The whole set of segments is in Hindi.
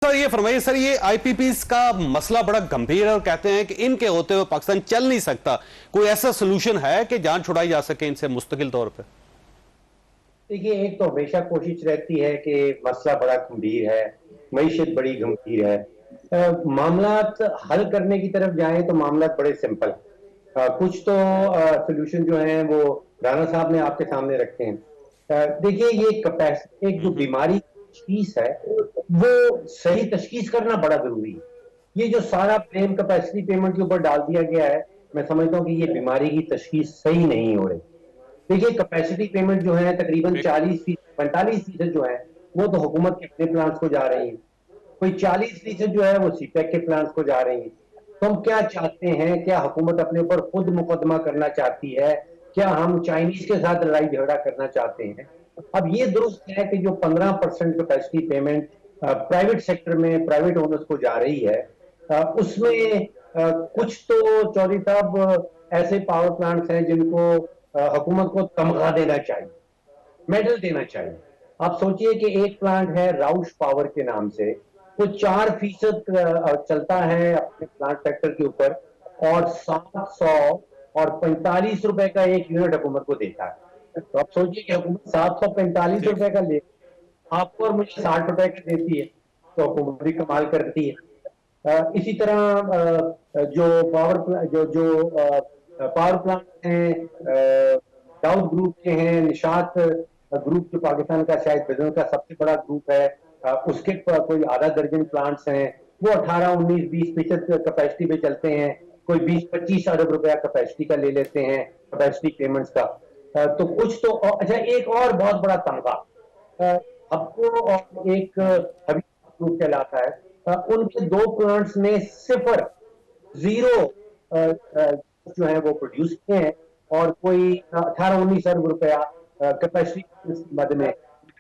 सर ये फरमाइए सर, ये आईपीपीस का मसला बड़ा गंभीर है और कहते हैं कि इनके होते हुए पाकिस्तान चल नहीं सकता। कोई ऐसा सोल्यूशन है कि जान छुड़ाई जा सके इनसे मुस्तकिल तौर पे? देखिए, एक तो हमेशा कोशिश रहती है कि मसला बड़ा गंभीर है, मईशत बड़ी गंभीर है। मामलात हल करने की तरफ जाएं तो मामलात बड़े सिंपल है। कुछ तो सोल्यूशन जो हैं वो राना साहब ने आपके सामने रखे हैं। देखिए, ये कैपेसिटी, एक जो बीमारी तशखीस है वो सही तशखीस करना बड़ा जरूरी है। ये जो सारा ब्लेम कैपेसिटी पेमेंट के ऊपर डाल दिया गया है, मैं समझता हूँ कि ये बीमारी की तशखीस सही नहीं हो रही। देखिए, कैपेसिटी पेमेंट जो है तकरीबन 45% जो है वो तो हुकूमत के अपने प्लान्स को जा रही है, कोई 40% जो है वो सीपैक के प्लान्स को जा रही है। तो हम क्या चाहते हैं? क्या हुकूमत अपने ऊपर खुद मुकदमा करना चाहती है? क्या हम चाइनीज के साथ लड़ाई झगड़ा करना चाहते हैं? अब ये दुरुस्त है कि जो 15% कैपेसिटी पेमेंट प्राइवेट सेक्टर में प्राइवेट ओनर्स को जा रही है, उसमें कुछ तो चौधरी साहब ऐसे पावर प्लांट्स हैं जिनको हुकूमत को तमगा देना चाहिए, मेडल देना चाहिए। आप सोचिए कि एक प्लांट है राउश पावर के नाम से, वो 4% चलता है अपने प्लांट फैक्टर के ऊपर और 700 और 45 रुपए का एक यूनिट हुकूमत को देता है। तो आप सोचिए कि हुकूमत 745 रुपए का ले, आपको और मुझे 60 रुपए का देती है, तो हुकूमत भी कमाल करती है। इसी तरह जो पावर प्लांट हैं दाऊद ग्रुप के हैं, निशात ग्रुप जो पाकिस्तान का शायद बिजनेस का सबसे बड़ा ग्रुप है, उसके कोई आधा दर्जन प्लांट्स हैं, वो 18, 19, 20% कैपेसिटी पे चलते हैं। कोई 20-25 अरब रुपया कैपेसिटी का ले लेते हैं, कैपेसिटी पेमेंट्स का। तो कुछ तो अच्छा, एक और बहुत बड़ा तमगा आपको और एक हबीब ग्रुप कहलाता है, उनके 2 प्लांट्स ने सिफर, जीरो जो है वो प्रोड्यूस किए हैं और कोई 18-19 अरब रुपया कैपेसिटी मद में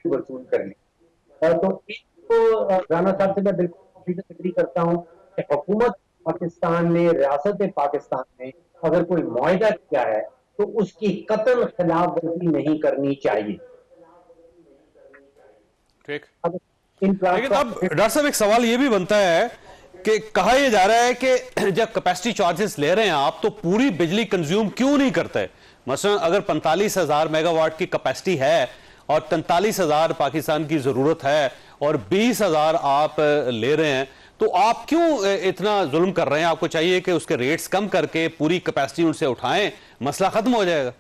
वसूल कर ली। तो एक तो राना साहब से मैं बिल्कुल एग्री करता हूँ कि हुकूमत पाकिस्तान ने, रियासत पाकिस्तान ने अगर कोई मुआहदा किया है तो उसकी कतल खिलाफ वर्जी नहीं करनी चाहिए। ठीक, लेकिन अब डॉक्टर साहब एक सवाल ये भी बनता है कि कहा यह जा रहा है कि जब कैपेसिटी चार्जेस ले रहे हैं आप, तो पूरी बिजली कंज्यूम क्यों नहीं करते? मसलन अगर 45,000 मेगावाट की कैपेसिटी है और 43,000 पाकिस्तान की जरूरत है और 20,000 आप ले रहे हैं, तो आप क्यों इतना जुल्म कर रहे हैं? आपको चाहिए कि उसके रेट्स कम करके पूरी कैपेसिटी उनसे उठाएं, मसला खत्म हो जाएगा।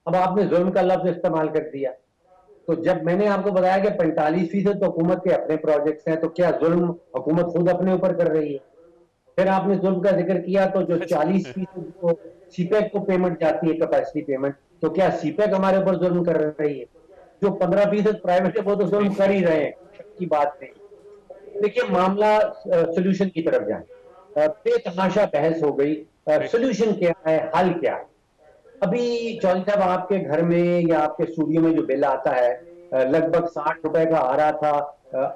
अब आपने जुल्म का लफ्ज इस्तेमाल कर दिया, तो जब मैंने आपको बताया कि 45% तो हुकूमत के अपने प्रोजेक्ट्स हैं, तो क्या जुल्म हुकूमत खुद अपने ऊपर कर रही है? फिर आपने जुल्म का जिक्र किया, तो जो 40% को सीपैक को पेमेंट जाती है कैपेसिटी पेमेंट, तो क्या सीपैक हमारे ऊपर जुल्म कर रही है? जो 15% प्राइवेट है वो तो जुल्म कर ही रहे हैं, की बात नहीं। देखिए, मामला सोल्यूशन की तरफ जाए, बेतहाशा बहस हो गई, सोल्यूशन क्या है, हल क्या है? अभी चौधरी साहब आपके घर में या आपके स्टूडियो में जो बिल आता है लगभग 60 रुपए का आ रहा था,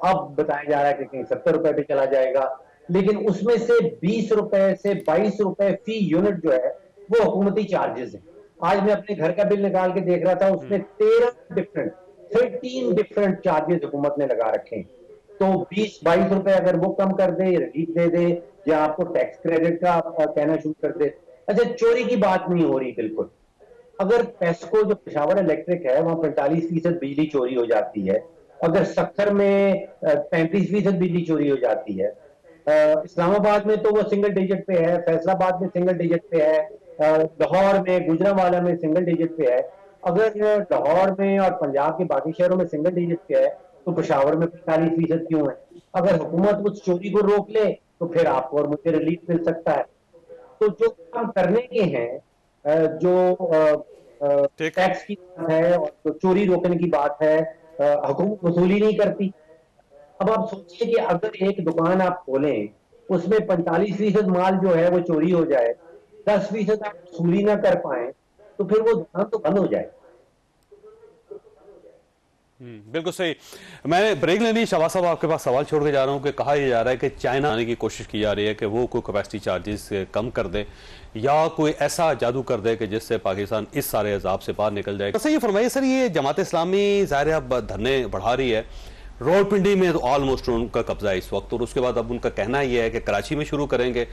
अब बताया जा रहा है कि कहीं 70 रुपए पे चला जाएगा, लेकिन उसमें से 20 रुपए से 22 रुपए फी यूनिट जो है वो हुकूमती चार्जेस है। आज मैं अपने घर का बिल निकाल के देख रहा था, उसमें 13 डिफरेंट चार्जेस हुकूमत ने लगा रखे हैं। तो 20-22 रुपए अगर वो कम कर दे, रिलीफ दे दे, या आपको टैक्स क्रेडिट का कहना शुरू कर दे। अच्छा, चोरी की बात नहीं हो रही बिल्कुल। अगर पेस्को जो पेशावर इलेक्ट्रिक है वहां 45% बिजली चोरी हो जाती है, अगर सक्खर में 35% बिजली चोरी हो जाती है, इस्लामाबाद में तो वो सिंगल डिजिट पे है, फैसलाबाद में सिंगल डिजिट पे है, लाहौर में, गुजरांवाला में सिंगल डिजिट पे है। अगर लाहौर में और पंजाब के बाकी शहरों में सिंगल डिजिट पे है, तो पेशावर में 45% क्यों है? अगर हुकूमत उस चोरी को रोक ले तो फिर आपको और मुझे रिलीफ मिल सकता है। तो जो काम करने के हैं, जो टैक्स की बात है और जो चोरी रोकने की बात है, हुकूमत वसूली नहीं करती। अब आप सोचिए कि अगर एक दुकान आप खोलें, उसमें 45% माल जो है वो चोरी हो जाए, 10% आप वसूली ना कर पाए, तो फिर वो दुकान तो बंद हो जाए। बिल्कुल सही। मैंने ब्रेक लेनी, शहबाज साहब आपके पास सवाल छोड़ के जा रहा हूं कि कहा यह जा रहा है कि चाइना आने की कोशिश की जा रही है कि वो कोई कैपेसिटी चार्जेस कम कर दे या कोई ऐसा जादू कर दे कि जिससे पाकिस्तान इस सारे अजाब से बाहर निकल जाए। अच्छा ये फरमाइए सर, ये जमात इस्लामी ज़ाहिर अब धरने बढ़ा रही है, रावलपिंडी में तो ऑलमोस्ट उनका कब्जा है इस वक्त, और उसके बाद अब उनका कहना यह है कि कराची में शुरू करेंगे,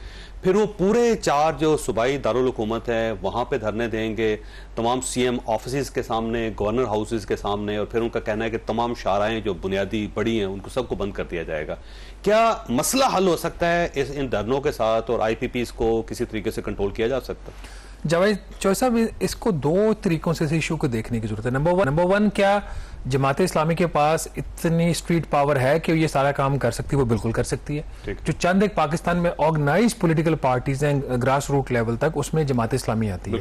फिर वो पूरे 4 जो सूबाई दारुल हुकूमत है वहां पे धरने देंगे, तमाम सीएम ऑफिस के सामने, गवर्नर हाउसेस के सामने, और फिर उनका कहना है कि तमाम शाराएं जो बुनियादी बड़ी हैं उनको सबको बंद कर दिया जाएगा। क्या मसला हल हो सकता है इन धरनों के साथ, और IPPs को किसी तरीके से कंट्रोल किया जा सकता है? जावेद चौधरी साहब, इसको 2 तरीकों से इस इशू को देखने की जरूरत है। नंबर वन, क्या जमात इस्लामी के पास इतनी स्ट्रीट पावर है कि ये सारा काम कर सकती है? वो बिल्कुल कर सकती है। जो चंद एक पाकिस्तान में ऑर्गेनाइज पॉलिटिकल पार्टीज हैं ग्रास रूट लेवल तक, उसमें जमात इस्लामी आती है।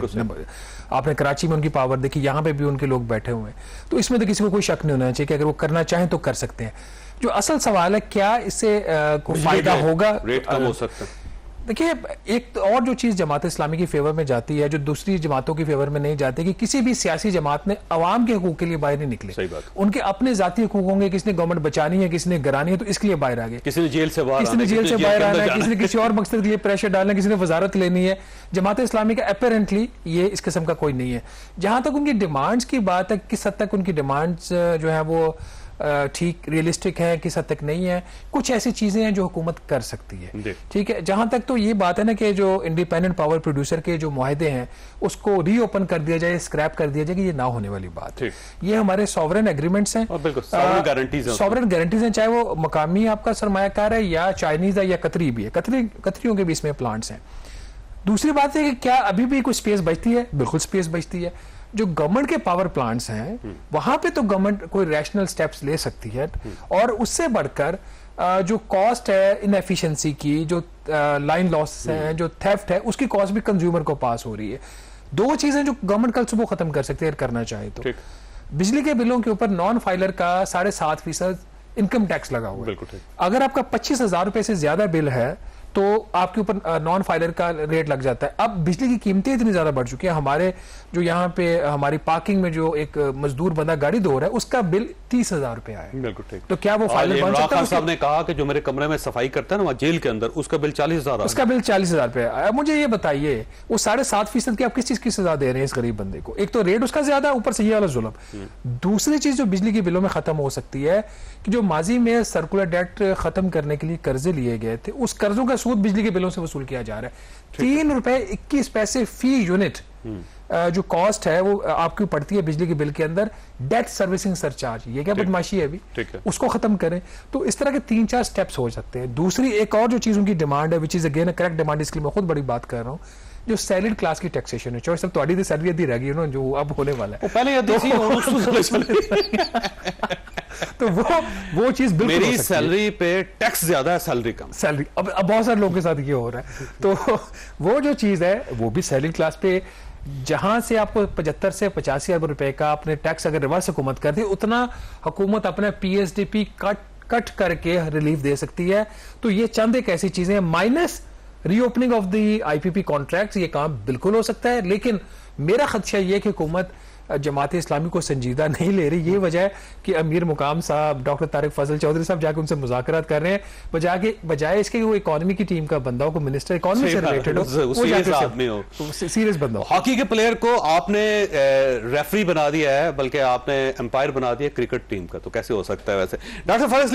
आपने कराची में उनकी पावर देखी, यहाँ पे भी उनके लोग बैठे हुए हैं, तो इसमें तो किसी को कोई शक नहीं होना चाहिए कि अगर वो करना चाहें तो कर सकते हैं। जो असल सवाल है, क्या इससे कोई फायदा होगा, रेट कम हो सकता है? देखिए, एक और जो चीज जमात इस्लामी की फेवर में जाती है, जो दूसरी जमातों की फेवर में नहीं जाती, कि किसी भी सियासी जमात ने अवाम के हकूक के लिए बाहर नहीं निकले। सही बात। उनके अपने जाती हकूक होंगे, किसी ने गवर्नमेंट बचानी है, किसी ने गिरानी है, तो इसके लिए बाहर आ गए। किसी ने जेल से बाहर आना है, किसी ने किसी और मकसद के लिए प्रेशर डालना है, किसी ने वजारत लेनी है। जमात इस्लामी का अपेरेंटली ये इस किस्म का कोई नहीं है। जहां तक उनकी डिमांड्स की बात है, किस हद तक उनकी डिमांड्स जो है वो ठीक रियलिस्टिक है, किस हद तक नहीं है, कुछ ऐसी चीजें हैं जो हुकूमत कर सकती है। ठीक है, जहां तक तो ये बात है ना कि जो इंडिपेंडेंट पावर प्रोड्यूसर के जो मुआहदे हैं उसको रीओपन कर दिया जाए, स्क्रैप कर दिया जाए, कि ये ना होने वाली बात है। ये हमारे सॉवरेन एग्रीमेंट्स हैं, सॉवरेन गारंटीज हैं, चाहे वो मकामी आपका सरमायाकार है या चाइनीज है या कतरी भी है। कतरियों के भी इसमें प्लांट्स हैं। दूसरी बात है कि क्या अभी भी कुछ स्पेस बचती है? बिल्कुल स्पेस बचती है। जो गवर्नमेंट के पावर प्लांट्स हैं वहां पे तो गवर्नमेंट कोई रैशनल स्टेप्स ले सकती है, और उससे बढ़कर जो कॉस्ट है इनएफिशिएंसी की, जो लाइन लॉस है, जो थेफ्ट है, उसकी कॉस्ट भी कंज्यूमर को पास हो रही है। 2 चीजें जो गवर्नमेंट कल सुबह खत्म कर सकती है करना चाहे तो। बिजली के बिलों के ऊपर नॉन फाइलर का 7.5% इनकम टैक्स लगा हुआ है। अगर आपका 25,000 रुपए से ज्यादा बिल है तो आपके ऊपर नॉन फाइलर का रेट लग जाता है। अब बिजली की कीमतें इतनी ज्यादा बढ़ चुकी है, हमारे जो यहाँ पे हमारी पार्किंग में जो एक मजदूर बंदा गाड़ी धो रहा है उसका बिल 30,000 रुपए आया। बिल्कुल ठीक। तो क्या वो फाइलर बन सकता है? साहब ने कहा कि जो मेरे कमरे में सफाई करता है ना वहाँ जेल के अंदर, उसका बिल 40,000, उसका बिल 40,000 रुपए आया। मुझे ये बताइए, वो 7.5% की आप किस चीज की सजा दे रहे हैं इस गरीब बंदे को? एक तो रेट उसका ज्यादा, ऊपर से ये वाला जुल्म। दूसरी चीज जो बिजली के बिलों में खत्म हो सकती है कि जो माजी में सर्कुलर डेट खत्म करने के लिए कर्जे लिए गए थे, उस कर्जों का सूद बिजली के बिलों से वसूल किया जा रहा है। 3.21 फी यूनिट जो कॉस्ट है वो आपकी पड़ती है बिजली के बिल के अंदर। डेट सर्विसिंग सरचार्ज, ये क्या बदमाशी है अभी? उसको खत्म करें। तो इस तरह के 3-4 स्टेप्स हो सकते हैं। दूसरी एक और जो चीज उनकी डिमांड है, which is again correct demand, इसके लिए मैं खुद बड़ी बात कर रहा हूँ, जो सैलरीड क्लास की टैक्सेशन है। चॉइस अब तो सैलरी अद्धी रह गई ना, जो अब होने वाला है, पहले तो वो चीज बिल्कुल मेरी सैलरी पे टैक्स ज्यादा है, सैलरी कम। सैलरी अब बहुत सारे लोगों के साथ ये हो रहा है। तो वो जो चीज है वो भी सैलरी क्लास पे, जहां से आपको 75 से 85 अरब रुपए का अपने टैक्स अगर रिवर्स हुकूमत करती है, उतना हुकूमत अपना PSDP कट करके रिलीफ दे सकती है। तो ये चंद एक ऐसी चीजें, minus reopening of the IPP contracts, ये काम बिल्कुल हो सकता है। लेकिन मेरा खदशा ये कि हुकूमत जमात इस्लामी को संजीदा नहीं ले रही। ये वजह है कि अमीर मुकाम साहब, डॉक्टर तारिक फजल चौधरी साहब जाके उनसे मुज़ाकरात कर रहे हैं, बजाय इसके वो इकोनॉमी की टीम का बंदा हो, को मिनिस्टर इकोनॉमी से रिलेटेड हो, सीरियस बंदा हो। हॉकी के प्लेयर को आपने रेफरी बना दिया है, बल्कि आपने एम्पायर बना दिया क्रिकेट टीम का, तो कैसे हो सकता है वैसे? डॉक्टर फजल